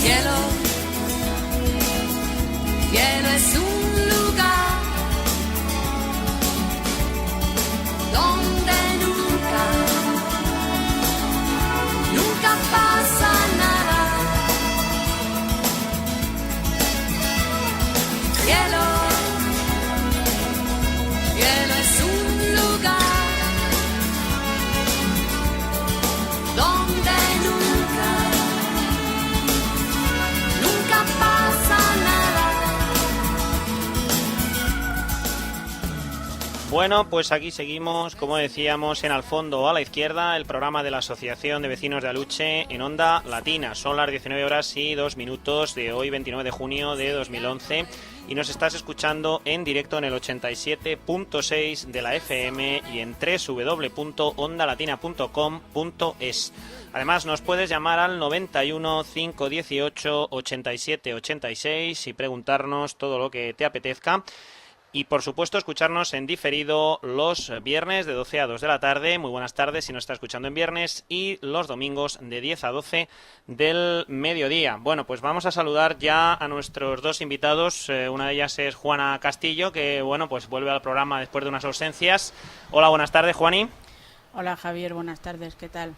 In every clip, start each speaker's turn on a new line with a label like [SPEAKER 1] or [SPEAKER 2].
[SPEAKER 1] cielo es un lugar donde nunca pasa nada. Cielo es un lugar donde nunca pasa nada.
[SPEAKER 2] Bueno, pues aquí seguimos, como decíamos, en Al Fondo a la Izquierda, el programa de la Asociación de Vecinos de Aluche en Onda Latina. Son las 19 horas y 2 minutos de hoy, 29 de junio de 2011, y nos estás escuchando en directo en el 87.6 de la FM y en www.ondalatina.com.es. Además, nos puedes llamar al 91 518 87 86 y preguntarnos todo lo que te apetezca. Y por supuesto escucharnos en diferido los viernes de 12 a 2 de la tarde, muy buenas tardes si nos está escuchando en viernes, y los domingos de 10 a 12 del mediodía. Bueno, pues vamos a saludar ya a nuestros dos invitados. Una de ellas es Juana Castillo, que bueno, pues vuelve al programa después de unas ausencias. Hola, buenas tardes, Juani.
[SPEAKER 3] Hola, Javier, buenas tardes, ¿qué tal?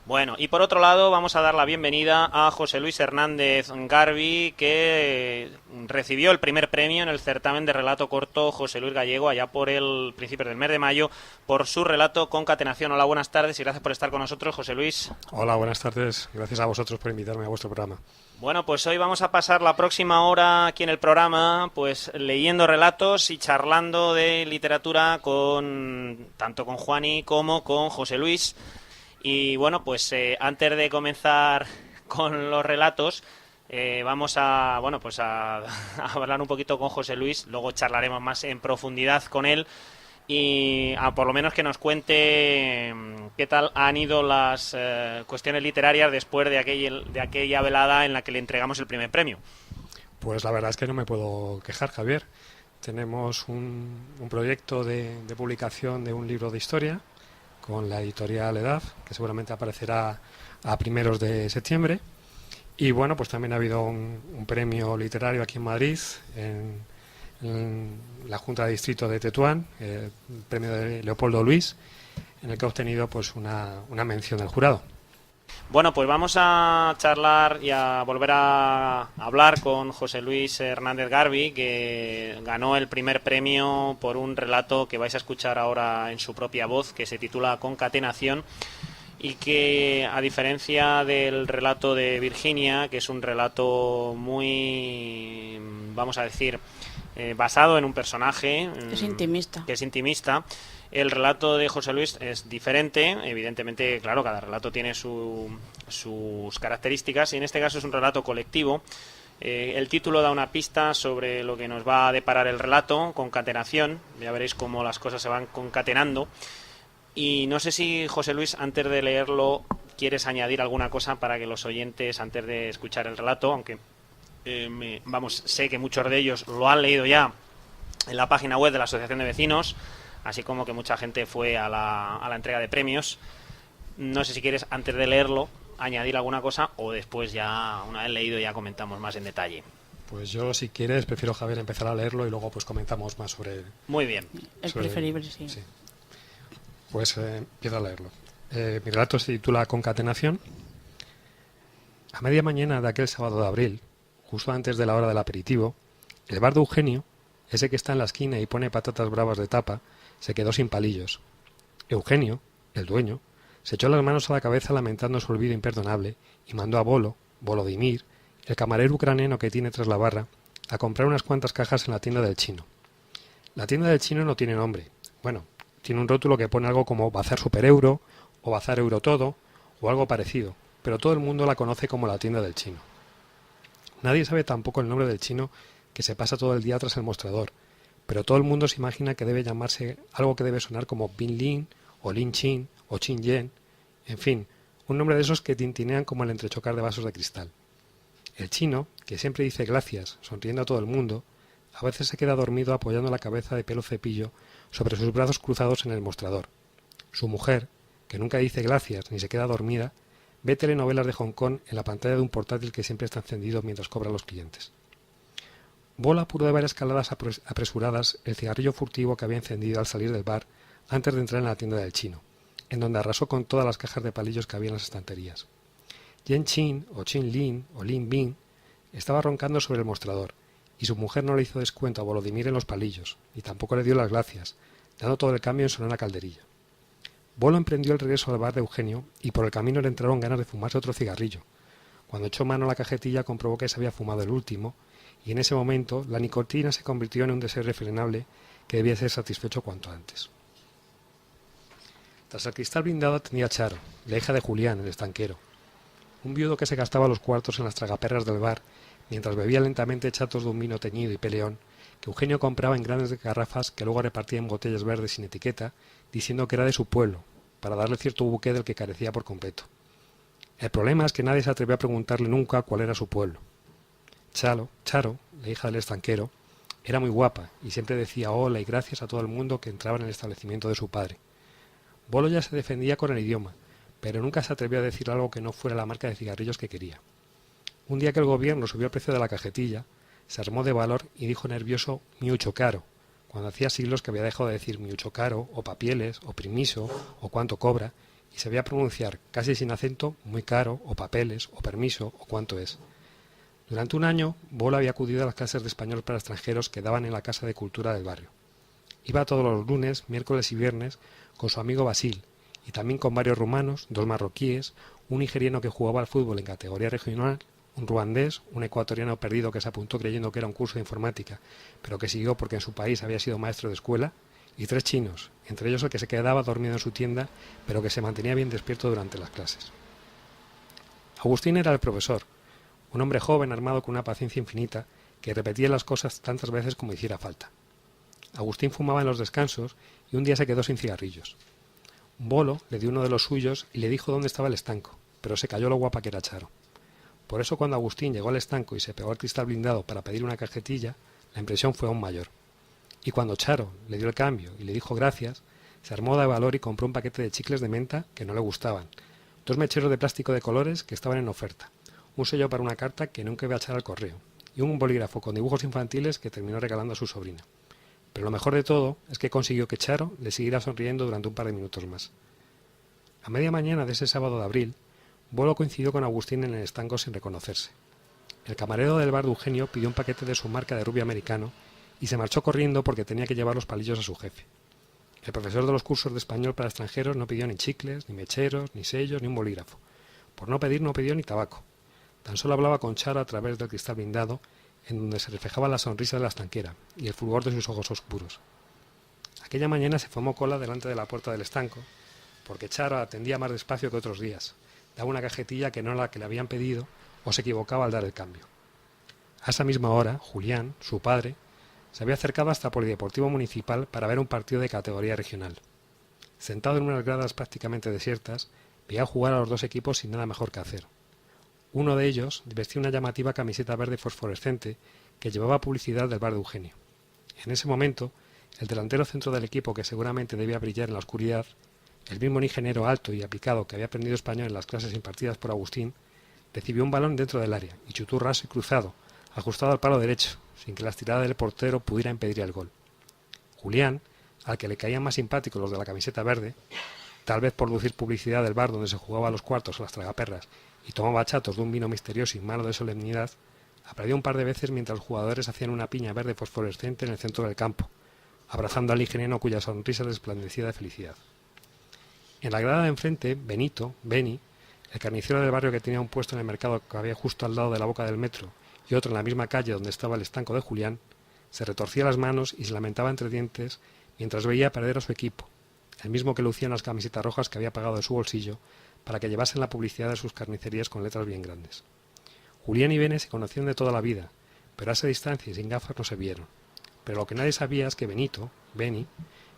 [SPEAKER 2] Bueno, y por otro lado vamos a dar la bienvenida a José Luis Hernández Garbi, que recibió el primer premio en el certamen de relato corto José Luis Gallego allá por el principio del mes de mayo por su relato Concatenación. Hola, buenas tardes y gracias por estar con nosotros, José Luis.
[SPEAKER 4] Hola, buenas tardes. Gracias a vosotros por invitarme a vuestro programa.
[SPEAKER 2] Bueno, pues hoy vamos a pasar la próxima hora aquí en el programa pues leyendo relatos y charlando de literatura tanto con Juani como con José Luis. Y bueno, pues antes de comenzar con los relatos, vamos a hablar un poquito con José Luis, luego charlaremos más en profundidad con él y por lo menos que nos cuente qué tal han ido las cuestiones literarias después de aquella velada en la que le entregamos el primer premio.
[SPEAKER 4] Pues la verdad es que no me puedo quejar, Javier. Tenemos un proyecto de publicación de un libro de historia con la editorial EDAF, que seguramente aparecerá a primeros de septiembre. Y bueno, pues también ha habido un premio literario aquí en Madrid, en la Junta de Distrito de Tetuán, el premio de Leopoldo Luis, en el que ha obtenido pues una mención del jurado.
[SPEAKER 2] Bueno, pues vamos a charlar y a volver a hablar con José Luis Hernández Garbi, que ganó el primer premio por un relato que vais a escuchar ahora en su propia voz, que se titula Concatenación, y que, a diferencia del relato de Virginia, que es un relato muy, vamos a decir, basado en un personaje que es intimista, el relato de José Luis es diferente. Evidentemente, claro, cada relato tiene sus características y en este caso es un relato colectivo. El título da una pista sobre lo que nos va a deparar el relato, Concatenación. Ya veréis cómo las cosas se van concatenando. Y no sé si, José Luis, antes de leerlo, quieres añadir alguna cosa para que los oyentes, antes de escuchar el relato, aunque sé que muchos de ellos lo han leído ya en la página web de la Asociación de Vecinos, así como que mucha gente fue a la entrega de premios. No sé si quieres, antes de leerlo, añadir alguna cosa o después ya, una vez leído, ya comentamos más en detalle.
[SPEAKER 4] Pues yo, si quieres, prefiero, Javier, empezar a leerlo y luego pues comentamos más sobre...
[SPEAKER 2] Muy bien.
[SPEAKER 3] Es preferible, sí.
[SPEAKER 4] Pues empiezo a leerlo. Mi relato se titula Concatenación. A media mañana de aquel sábado de abril, justo antes de la hora del aperitivo, el bar de Eugenio, ese que está en la esquina y pone patatas bravas de tapa, se quedó sin palillos. Eugenio, el dueño, se echó las manos a la cabeza lamentando su olvido imperdonable y mandó a Volodimir, el camarero ucraniano que tiene tras la barra, a comprar unas cuantas cajas en la tienda del chino. La tienda del chino no tiene nombre. Bueno, tiene un rótulo que pone algo como Bazar Super Euro o Bazar Euro Todo o algo parecido, pero todo el mundo la conoce como la tienda del chino. Nadie sabe tampoco el nombre del chino que se pasa todo el día tras el mostrador, pero todo el mundo se imagina que debe llamarse algo que debe sonar como Bin Lin, o Lin Chin, o Chin Yen, en fin, un nombre de esos que tintinean como el entrechocar de vasos de cristal. El chino, que siempre dice gracias, sonriendo a todo el mundo, a veces se queda dormido apoyando la cabeza de pelo cepillo sobre sus brazos cruzados en el mostrador. Su mujer, que nunca dice gracias ni se queda dormida, ve telenovelas de Hong Kong en la pantalla de un portátil que siempre está encendido mientras cobra a los clientes. Bolo apuró de varias caladas apresuradas el cigarrillo furtivo que había encendido al salir del bar antes de entrar en la tienda del chino, en donde arrasó con todas las cajas de palillos que había en las estanterías. Yen Chin, o Chin Lin, o Lin Bing, estaba roncando sobre el mostrador, y su mujer no le hizo descuento a Volodymyr en los palillos, y tampoco le dio las gracias, dando todo el cambio en sonora calderilla. Bolo emprendió el regreso al bar de Eugenio, y por el camino le entraron ganas de fumarse otro cigarrillo. Cuando echó mano a la cajetilla comprobó que se había fumado el último, y en ese momento la nicotina se convirtió en un deseo irrefrenable que debía ser satisfecho cuanto antes. Tras el cristal blindado atendía a Charo, la hija de Julián, el estanquero, un viudo que se gastaba los cuartos en las tragaperras del bar mientras bebía lentamente chatos de un vino teñido y peleón que Eugenio compraba en grandes garrafas que luego repartía en botellas verdes sin etiqueta, diciendo que era de su pueblo, para darle cierto buque del que carecía por completo. El problema es que nadie se atrevió a preguntarle nunca cuál era su pueblo. Charo, la hija del estanquero, era muy guapa y siempre decía hola y gracias a todo el mundo que entraba en el establecimiento de su padre. Bolo ya se defendía con el idioma, pero nunca se atrevió a decir algo que no fuera la marca de cigarrillos que quería. Un día que el gobierno subió el precio de la cajetilla, se armó de valor y dijo nervioso «miucho caro», cuando hacía siglos que había dejado de decir «miucho caro», o «papieles», o «primiso», o «cuánto cobra», y sabía pronunciar, casi sin acento, «muy caro», o «papeles», o «permiso», o «cuánto es». Durante un año, Bolo había acudido a las clases de español para extranjeros que daban en la Casa de Cultura del barrio. Iba todos los lunes, miércoles y viernes con su amigo Basil, y también con varios rumanos, 2 marroquíes, un nigeriano que jugaba al fútbol en categoría regional, un ruandés, un ecuatoriano perdido que se apuntó creyendo que era un curso de informática, pero que siguió porque en su país había sido maestro de escuela, y 3 chinos, entre ellos el que se quedaba dormido en su tienda, pero que se mantenía bien despierto durante las clases. Agustín era el profesor, un hombre joven armado con una paciencia infinita, que repetía las cosas tantas veces como hiciera falta. Agustín fumaba en los descansos y un día se quedó sin cigarrillos. Bolo le dio uno de los suyos y le dijo dónde estaba el estanco, pero se cayó lo guapa que era Charo. Por eso cuando Agustín llegó al estanco y se pegó al cristal blindado para pedir una cajetilla, la impresión fue aún mayor. Y cuando Charo le dio el cambio y le dijo gracias, se armó de valor y compró un paquete de chicles de menta que no le gustaban, 2 mecheros de plástico de colores que estaban en oferta, un sello para una carta que nunca iba a echar al correo, y un bolígrafo con dibujos infantiles que terminó regalando a su sobrina. Pero lo mejor de todo es que consiguió que Charo le siguiera sonriendo durante un par de minutos más. A media mañana de ese sábado de abril, Bolo coincidió con Agustín en el estanco sin reconocerse. El camarero del bar de Eugenio pidió un paquete de su marca de rubio americano y se marchó corriendo porque tenía que llevar los palillos a su jefe. El profesor de los cursos de español para extranjeros no pidió ni chicles, ni mecheros, ni sellos, ni un bolígrafo. Por no pedir no pidió ni tabaco. Tan solo hablaba con Charo a través del cristal blindado, en donde se reflejaba la sonrisa de la estanquera y el fulgor de sus ojos oscuros. Aquella mañana se formó cola delante de la puerta del estanco, porque Charo atendía más despacio que otros días, daba una cajetilla que no era la que le habían pedido o se equivocaba al dar el cambio. A esa misma hora, Julián, su padre, se había acercado hasta el Polideportivo Municipal para ver un partido de categoría regional. Sentado en unas gradas prácticamente desiertas, veía jugar a los 2 equipos sin nada mejor que hacer. Uno de ellos vestía una llamativa camiseta verde fosforescente que llevaba publicidad del bar de Eugenio. En ese momento, el delantero centro del equipo, que seguramente debía brillar en la oscuridad, el mismo ingeniero alto y aplicado que había aprendido español en las clases impartidas por Agustín, recibió un balón dentro del área y chutó raso y cruzado, ajustado al palo derecho, sin que la estirada del portero pudiera impedir el gol. Julián, al que le caían más simpáticos los de la camiseta verde, tal vez por lucir publicidad del bar donde se jugaba a los cuartos o las tragaperras y tomaba chatos de un vino misterioso y malo de solemnidad, aplaudió un par de veces mientras los jugadores hacían una piña verde fosforescente en el centro del campo, abrazando al ingeniero cuya sonrisa resplandecía de felicidad. En la grada de enfrente, Beni, el carnicero del barrio que tenía un puesto en el mercado que había justo al lado de la boca del metro y otro en la misma calle donde estaba el estanco de Julián, se retorcía las manos y se lamentaba entre dientes mientras veía perder a su equipo, el mismo que lucía en las camisetas rojas que había pagado de su bolsillo para que llevasen la publicidad de sus carnicerías con letras bien grandes. Julián y Bene se conocían de toda la vida, pero a esa distancia y sin gafas no se vieron. Pero lo que nadie sabía es que Beni,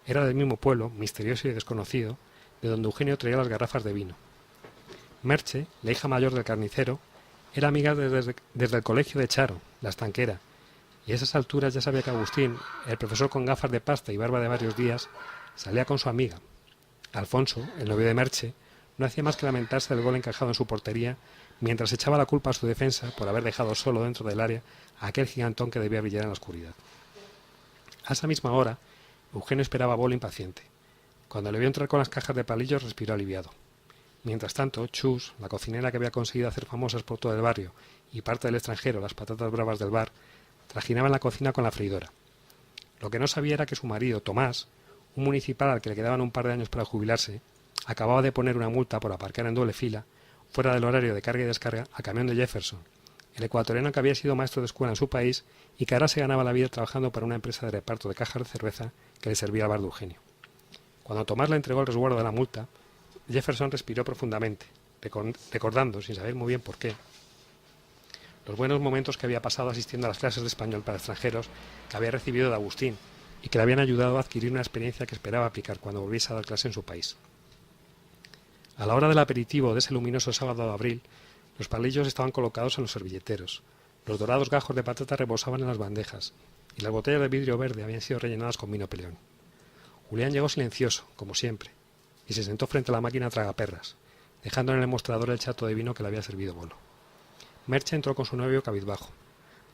[SPEAKER 4] era del mismo pueblo, misterioso y desconocido, de donde Eugenio traía las garrafas de vino. Merche, la hija mayor del carnicero, era amiga desde el colegio de Charo, la estanquera, y a esas alturas ya sabía que Agustín, el profesor con gafas de pasta y barba de varios días, salía con su amiga. Alfonso, el novio de Merche, no hacía más que lamentarse del gol encajado en su portería, mientras echaba la culpa a su defensa por haber dejado solo dentro del área a aquel gigantón que debía brillar en la oscuridad. A esa misma hora, Eugenio esperaba a Bolo impaciente. Cuando le vio entrar con las cajas de palillos, respiró aliviado. Mientras tanto, Chus, la cocinera que había conseguido hacer famosas por todo el barrio y parte del extranjero las patatas bravas del bar, trajinaba en la cocina con la freidora. Lo que no sabía era que su marido, Tomás, un municipal al que le quedaban un par de años para jubilarse, acababa de poner una multa por aparcar en doble fila, fuera del horario de carga y descarga, a camión de Jefferson, el ecuatoriano que había sido maestro de escuela en su país y que ahora se ganaba la vida trabajando para una empresa de reparto de cajas de cerveza que le servía al bar de Eugenio. Cuando Tomás le entregó el resguardo de la multa, Jefferson respiró profundamente, recordando, sin saber muy bien por qué, los buenos momentos que había pasado asistiendo a las clases de español para extranjeros que había recibido de Agustín y que le habían ayudado a adquirir una experiencia que esperaba aplicar cuando volviese a dar clase en su país. A la hora del aperitivo de ese luminoso sábado de abril, los palillos estaban colocados en los servilleteros, los dorados gajos de patata rebosaban en las bandejas y las botellas de vidrio verde habían sido rellenadas con vino peleón. Julián llegó silencioso, como siempre, y se sentó frente a la máquina tragaperras, dejando en el mostrador el chato de vino que le había servido Bolo. Merche entró con su novio cabizbajo.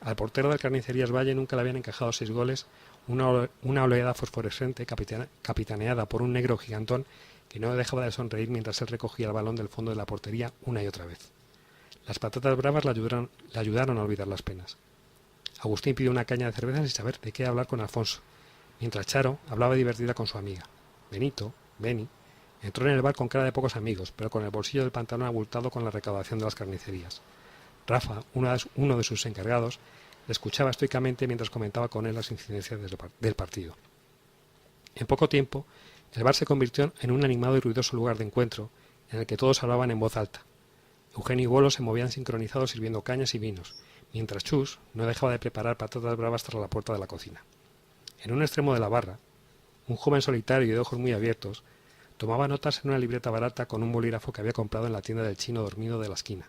[SPEAKER 4] Al portero del Carnicerías Valle nunca le habían encajado 6 goles, una oleada fosforescente capitaneada por un negro gigantón que no dejaba de sonreír mientras él recogía el balón del fondo de la portería una y otra vez. Las patatas bravas le ayudaron a olvidar las penas. Agustín pidió una caña de cerveza sin saber de qué hablar con Alfonso, mientras Charo hablaba divertida con su amiga. Beni, entró en el bar con cara de pocos amigos, pero con el bolsillo del pantalón abultado con la recaudación de las carnicerías. Rafa, uno de sus encargados, le escuchaba estoicamente mientras comentaba con él las incidencias del partido. En poco tiempo, el bar se convirtió en un animado y ruidoso lugar de encuentro, en el que todos hablaban en voz alta. Eugenio y Bolo se movían sincronizados sirviendo cañas y vinos, mientras Chus no dejaba de preparar patatas bravas tras la puerta de la cocina. En un extremo de la barra, un joven solitario y de ojos muy abiertos tomaba notas en una libreta barata con un bolígrafo que había comprado en la tienda del chino dormido de la esquina,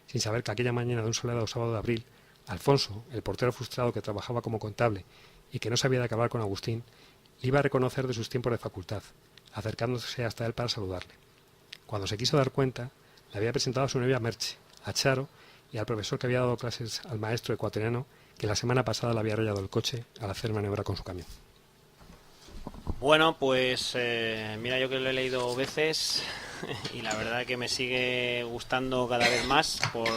[SPEAKER 4] sin saber que aquella mañana de un soleado sábado de abril, Alfonso, el portero frustrado que trabajaba como contable y que no sabía de acabar con Agustín, le iba a reconocer de sus tiempos de facultad, acercándose hasta él para saludarle. Cuando se quiso dar cuenta, le había presentado a su novia Merche, a Charo y al profesor que había dado clases al maestro ecuatoriano que la semana pasada le había rayado el coche al hacer maniobra con su camión.
[SPEAKER 2] Bueno, pues mira, yo que lo he leído veces y la verdad que me sigue gustando cada vez más por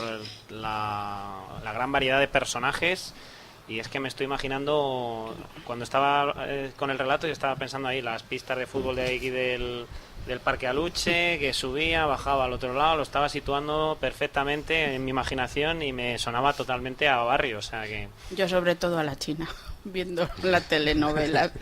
[SPEAKER 2] la gran variedad de personajes. Y es que me estoy imaginando, cuando estaba con el relato, yo estaba pensando ahí las pistas de fútbol de aquí del Parque Aluche, que subía, bajaba al otro lado, lo estaba situando perfectamente en mi imaginación y me sonaba totalmente a barrio, o sea que...
[SPEAKER 3] Yo sobre todo a la China, viendo la telenovela.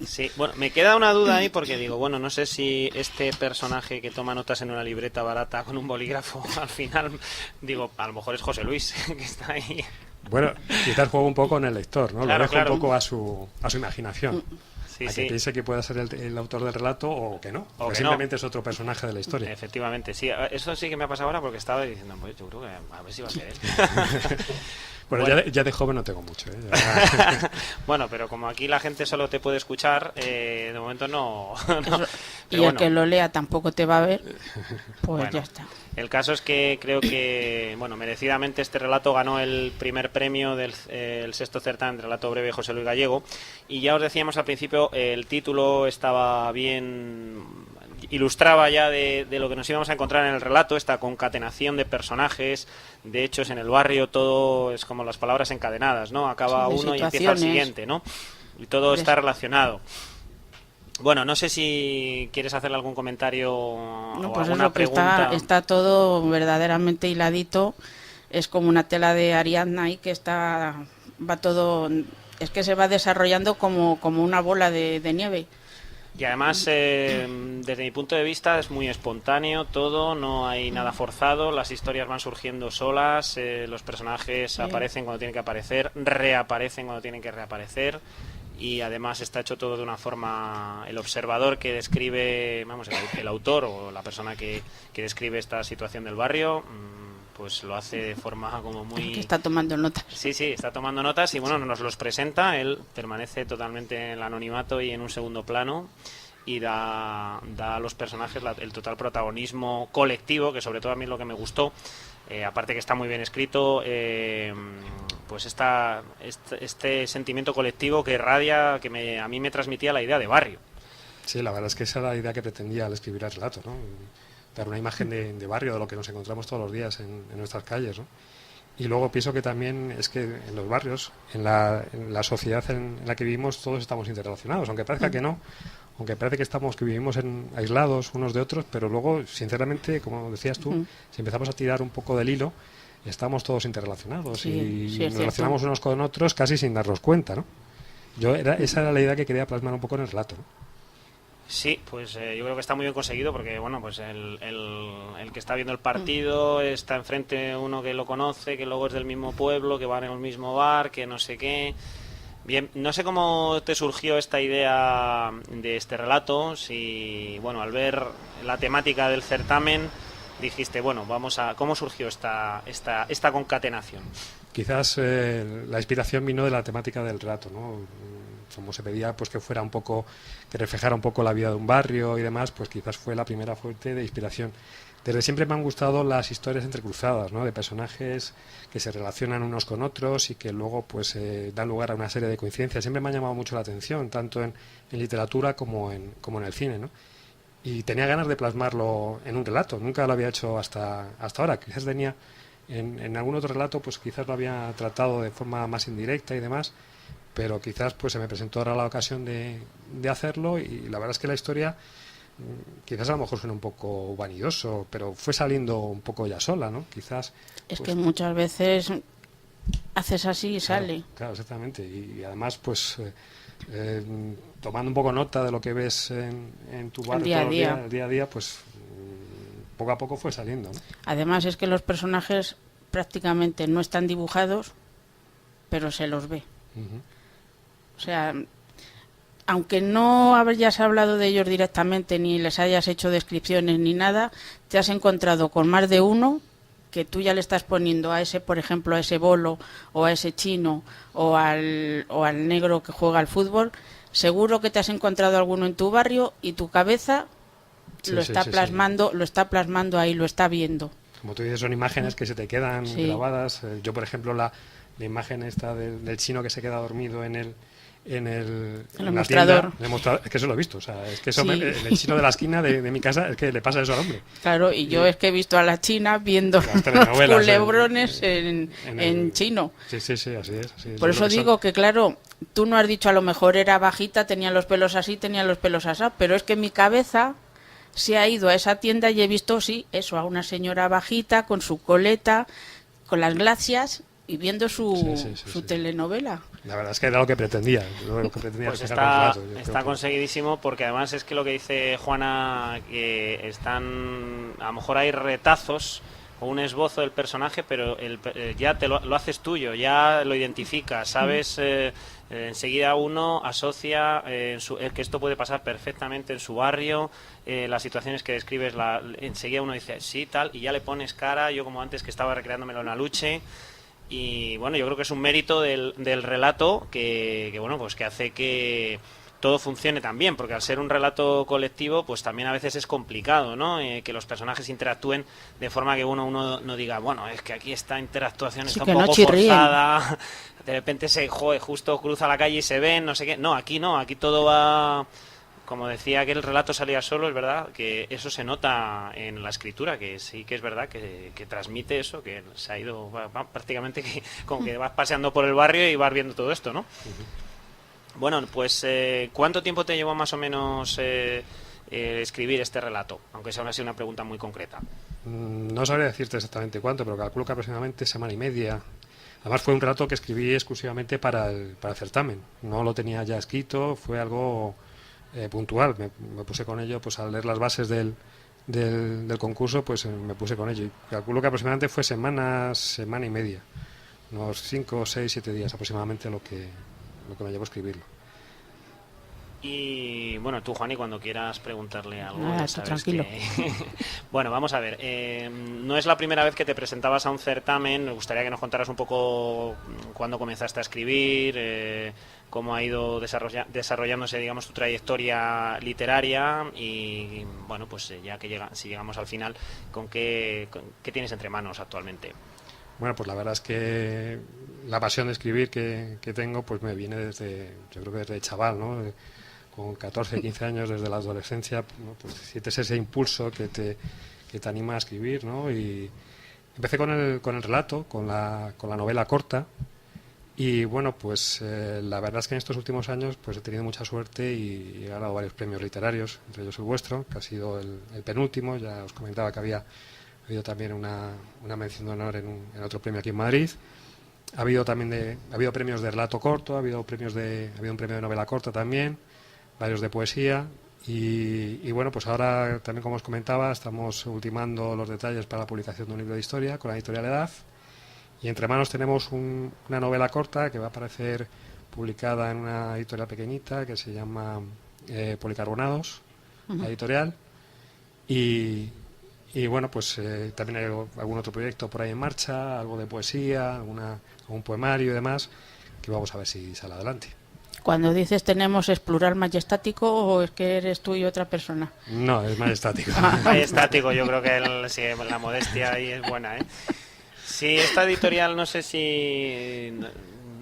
[SPEAKER 2] Sí, bueno, me queda una duda ahí porque digo, bueno, no sé si este personaje que toma notas en una libreta barata con un bolígrafo, al final, digo, a lo mejor es José Luis, que está ahí...
[SPEAKER 4] Bueno, quizás juego un poco en el lector, ¿no?
[SPEAKER 2] Claro,
[SPEAKER 4] lo dejo un poco a su imaginación.
[SPEAKER 2] Sí,
[SPEAKER 4] a que
[SPEAKER 2] sí.
[SPEAKER 4] piense que pueda ser el autor del relato o que no.
[SPEAKER 2] O
[SPEAKER 4] que
[SPEAKER 2] que
[SPEAKER 4] simplemente
[SPEAKER 2] no.
[SPEAKER 4] es otro personaje de la historia.
[SPEAKER 2] Efectivamente, sí. Eso sí que me ha pasado ahora porque estaba diciendo, pues yo creo que a ver si va a ser él.
[SPEAKER 4] Bueno,
[SPEAKER 2] Bueno.
[SPEAKER 4] ya de joven no tengo mucho, ¿eh? Ya...
[SPEAKER 2] Bueno, pero como aquí la gente solo te puede escuchar, de momento no.
[SPEAKER 3] Eso, y
[SPEAKER 2] Pero
[SPEAKER 3] el que lo lea tampoco te va a ver, pues
[SPEAKER 2] Bueno.
[SPEAKER 3] ya está.
[SPEAKER 2] El caso es que creo que, bueno, merecidamente este relato ganó el primer premio del el sexto certamen de relato breve José Luis Gallego. Y ya os decíamos al principio, el título estaba bien, ilustraba ya de lo que nos íbamos a encontrar en el relato, esta concatenación de personajes, de hechos en el barrio, todo es como las palabras encadenadas, ¿no? Acaba
[SPEAKER 3] Sí, de
[SPEAKER 2] uno y empieza el
[SPEAKER 3] situaciones.
[SPEAKER 2] siguiente, ¿no? Y todo está
[SPEAKER 3] Des-
[SPEAKER 2] relacionado. Bueno, no sé si quieres hacerle algún comentario
[SPEAKER 3] No,
[SPEAKER 2] o
[SPEAKER 3] pues
[SPEAKER 2] alguna
[SPEAKER 3] eso, que
[SPEAKER 2] pregunta.
[SPEAKER 3] está todo verdaderamente hiladito. Es como una tela de Ariadna ahí que va todo, es que se va desarrollando como una bola de nieve.
[SPEAKER 2] Y además, desde mi punto de vista, es muy espontáneo todo, no hay nada forzado, las historias van surgiendo solas, los personajes aparecen cuando tienen que aparecer, reaparecen cuando tienen que reaparecer, y además está hecho todo de una forma, el observador que describe, vamos, el autor o la persona que describe esta situación del barrio, pues lo hace de forma como muy...
[SPEAKER 3] Que está tomando notas.
[SPEAKER 2] Sí, está tomando notas y bueno, nos los presenta, él permanece totalmente en el anonimato y en un segundo plano y da a los personajes el total protagonismo colectivo, que sobre todo a mí es lo que me gustó. Aparte que está muy bien escrito, pues este sentimiento colectivo que irradia, a mí me transmitía la idea de barrio.
[SPEAKER 4] Sí, la verdad es que esa era la idea que pretendía al escribir el relato, ¿no? Dar una imagen de barrio, de lo que nos encontramos todos los días en nuestras calles, ¿no? Y luego pienso que también es que en los barrios, en la sociedad en la que vivimos, todos estamos interrelacionados, aunque parezca que no, aunque parece que vivimos aislados unos de otros, pero luego, sinceramente, como decías tú, si empezamos a tirar un poco del hilo, estamos todos interrelacionados y nos relacionamos unos con otros casi sin darnos cuenta, ¿no? Esa era la idea que quería plasmar un poco en el relato, ¿no?
[SPEAKER 2] Sí, pues yo creo que está muy bien conseguido porque, bueno, pues el que está viendo el partido está enfrente uno que lo conoce, que luego es del mismo pueblo, que va en el mismo bar, que no sé qué. Bien, no sé cómo te surgió esta idea de este relato, si, bueno, al ver la temática del certamen dijiste, bueno, ¿cómo surgió esta concatenación?
[SPEAKER 4] Quizás la inspiración vino de la temática del relato, ¿no? Como se pedía pues que fuera un poco, que reflejara un poco la vida de un barrio y demás, pues quizás fue la primera fuente de inspiración. Desde siempre me han gustado las historias entrecruzadas, ¿no? De personajes que se relacionan unos con otros y que luego pues dan lugar a una serie de coincidencias. Siempre me ha llamado mucho la atención, tanto en literatura como en el cine, ¿no? Y tenía ganas de plasmarlo en un relato. Nunca lo había hecho hasta ahora. Quizás tenía en algún otro relato, pues quizás lo había tratado de forma más indirecta y demás, pero quizás pues se me presentó ahora la ocasión de hacerlo y la verdad es que la historia quizás a lo mejor suena un poco vanidoso, pero fue saliendo un poco ya sola, ¿no? Quizás
[SPEAKER 3] es
[SPEAKER 4] pues,
[SPEAKER 3] que muchas veces haces así y sale.
[SPEAKER 4] Claro, exactamente, y además pues tomando un poco nota de lo que ves en tu barrio el día a día, pues poco a poco fue saliendo, ¿no?
[SPEAKER 3] Además es que los personajes prácticamente no están dibujados, pero se los ve. O sea, aunque no hayas hablado de ellos directamente, ni les hayas hecho descripciones ni nada, te has encontrado con más de uno que tú ya le estás poniendo a ese, por ejemplo, a ese bolo o a ese chino o al negro que juega al fútbol. Seguro que te has encontrado alguno en tu barrio y tu cabeza lo está plasmando ahí, lo está viendo.
[SPEAKER 4] Como tú dices, son imágenes que se te quedan grabadas. Yo, por ejemplo, la imagen esta del chino que se queda dormido en el
[SPEAKER 3] mostrador.
[SPEAKER 4] Es que eso lo he visto. O sea, es que eso el chino de la esquina de mi casa, es que le pasa eso al hombre.
[SPEAKER 3] Claro, y yo es que he visto a la china viendo los culebrones en chino.
[SPEAKER 4] Sí, así es.
[SPEAKER 3] Por eso digo que, claro, tú no has dicho a lo mejor era bajita, tenía los pelos así, pero es que mi cabeza se ha ido a esa tienda y he visto, a una señora bajita con su coleta, con las glacias y viendo su telenovela.
[SPEAKER 2] La verdad es que era lo que pretendía. Pues está conseguidísimo, porque además es que lo que dice Juana, que están, a lo mejor hay retazos o un esbozo del personaje, pero ya te lo haces tuyo, ya lo identificas, sabes, enseguida uno asocia que esto puede pasar perfectamente en su barrio, las situaciones que describes, enseguida uno dice sí, tal, y ya le pones cara. Yo, como antes, que estaba recreándomelo en Aluche. Y bueno, yo creo que es un mérito del relato que bueno, pues que hace que todo funcione tan bien, porque al ser un relato colectivo, pues también a veces es complicado, ¿no? Que los personajes interactúen de forma que uno no diga, bueno, es que aquí esta interactuación está un poco forzada, de repente justo cruza la calle y se ven, no sé qué. No, aquí todo va... Como decía que el relato salía solo, es verdad que eso se nota en la escritura, que sí que es verdad que transmite eso, que se ha ido prácticamente como que vas paseando por el barrio y vas viendo todo esto, ¿no? Bueno, pues ¿cuánto tiempo te llevó más o menos escribir este relato? Aunque sea aún así una pregunta muy concreta.
[SPEAKER 4] No sabría decirte exactamente cuánto, pero calculo que aproximadamente semana y media. Además fue un relato que escribí exclusivamente para el certamen. No lo tenía ya escrito, fue algo... puntual, me puse con ello, pues al leer las bases del concurso, pues me puse con ello y calculo que aproximadamente fue semana y media, unos 5, 6, 7 días aproximadamente lo que me llevó a escribirlo.
[SPEAKER 2] Y bueno, tú, Juani, cuando quieras preguntarle algo,
[SPEAKER 3] tranquilo.
[SPEAKER 2] Bueno, vamos a ver, no es la primera vez que te presentabas a un certamen. Me gustaría que nos contaras un poco cuándo comenzaste a escribir, cómo ha ido desarrollándose, digamos, tu trayectoria literaria y, bueno, pues ya que si llegamos al final, ¿qué tienes entre manos actualmente?
[SPEAKER 4] Bueno, pues la verdad es que la pasión de escribir que tengo pues me viene yo creo que desde chaval, ¿no? Con 14, 15 años, desde la adolescencia, ¿no? Pues sientes ese impulso que te anima a escribir, ¿no? Y empecé con el relato, con la novela corta. Y bueno, pues la verdad es que en estos últimos años pues he tenido mucha suerte y he ganado varios premios literarios, entre ellos el vuestro, que ha sido el penúltimo. Ya os comentaba que ha habido también una mención de honor en otro premio aquí en Madrid. Ha habido premios de relato corto, ha habido un premio de novela corta también, varios de poesía. Y bueno, pues ahora también, como os comentaba, estamos ultimando los detalles para la publicación de un libro de historia con la editorial Edad. Y entre manos tenemos una novela corta que va a aparecer publicada en una editorial pequeñita que se llama Policarbonados, la editorial. Y bueno, pues también hay algún otro proyecto por ahí en marcha, algo de poesía, algún poemario y demás, que vamos a ver si sale adelante.
[SPEAKER 3] Cuando dices tenemos, ¿es plural majestático o es que eres tú y otra persona?
[SPEAKER 4] No, es majestático.
[SPEAKER 2] Majestático, yo creo que sí, la modestia ahí es buena, ¿eh? Sí, esta editorial, no sé si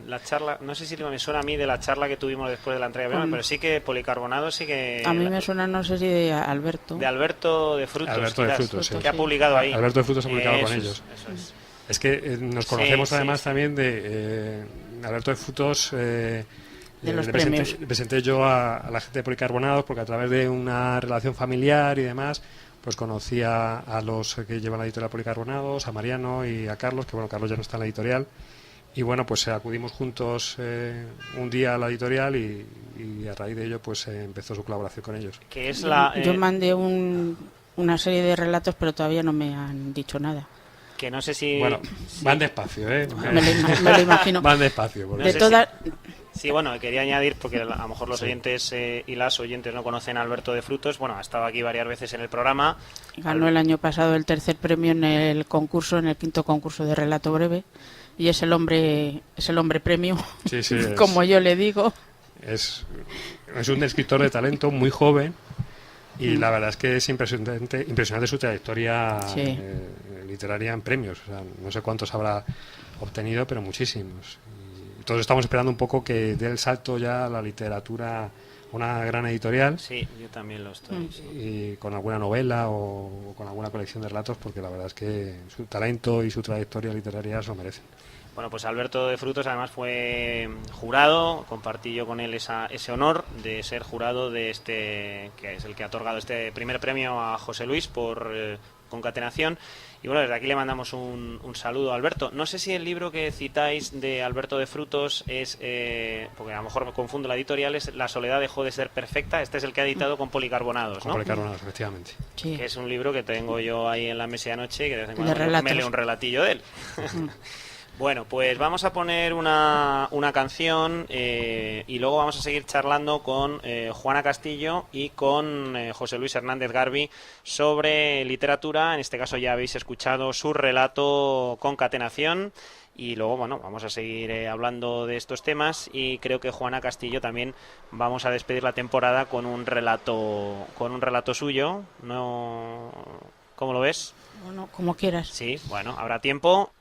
[SPEAKER 2] me suena a mí de la charla que tuvimos después de la entrega, pero sí que Policarbonados sí que...
[SPEAKER 3] A mí me suena, no sé si de Alberto.
[SPEAKER 2] De Alberto de Frutos.
[SPEAKER 4] Alberto de Frutos, sí.
[SPEAKER 2] Que ha publicado ahí.
[SPEAKER 4] Alberto de Frutos ha publicado con ellos.
[SPEAKER 2] Eso es.
[SPEAKER 4] Es que nos conocemos además también de Alberto de Frutos.
[SPEAKER 3] De los premios.
[SPEAKER 4] Presenté yo a la gente de Policarbonados porque a través de una relación familiar y demás, pues conocí a los que llevan la editorial Policarbonados, a Mariano y a Carlos, que bueno, Carlos ya no está en la editorial. Y bueno, pues acudimos juntos un día a la editorial y a raíz de ello pues empezó su colaboración con ellos.
[SPEAKER 2] Que es
[SPEAKER 3] yo mandé una serie de relatos, pero todavía no me han dicho nada.
[SPEAKER 2] Que no sé si...
[SPEAKER 4] Bueno, van despacio, ¿eh?
[SPEAKER 3] Me lo imagino.
[SPEAKER 4] Van despacio. Porque...
[SPEAKER 3] De todas...
[SPEAKER 2] Sí, bueno, quería añadir, porque a lo mejor los oyentes y las oyentes no conocen a Alberto de Frutos. Bueno, ha estado aquí varias veces en el programa.
[SPEAKER 3] Ganó el año pasado el tercer premio en el quinto concurso de relato breve. Y es el hombre premio,
[SPEAKER 4] sí,
[SPEAKER 3] como yo le digo.
[SPEAKER 4] Es un escritor de talento muy joven y la verdad es que es impresionante su trayectoria literaria en premios. O sea, no sé cuántos habrá obtenido, pero muchísimos. Y todos estamos esperando un poco que dé el salto ya a la literatura, una gran editorial.
[SPEAKER 2] Sí, yo también lo estoy.
[SPEAKER 4] Y con alguna novela o con alguna colección de relatos, porque la verdad es que su talento y su trayectoria literaria se lo merecen.
[SPEAKER 2] Bueno, pues Alberto de Frutos además fue jurado, compartí yo con él ese honor de ser jurado de que es el que ha otorgado este primer premio a José Luis por concatenación. Y bueno, desde aquí le mandamos un saludo a Alberto. No sé si el libro que citáis de Alberto de Frutos es, porque a lo mejor me confundo la editorial, es La soledad dejó de ser perfecta. Este es el que ha editado con Policarbonados, ¿no?
[SPEAKER 4] Con Policarbonados, efectivamente.
[SPEAKER 3] Sí.
[SPEAKER 2] Que es un libro que tengo yo ahí en la mesa de anoche y que de vez en cuando me leo un relatillo de él. Bueno, pues vamos a poner una canción y luego vamos a seguir charlando con Juana Castillo y con José Luis Hernández Garbi sobre literatura. En este caso ya habéis escuchado su relato Concatenación y luego, bueno, vamos a seguir hablando de estos temas y creo que Juana Castillo también vamos a despedir la temporada con un relato suyo. ¿No? ¿Cómo lo ves?
[SPEAKER 3] Bueno, como quieras.
[SPEAKER 2] Sí, bueno, habrá tiempo.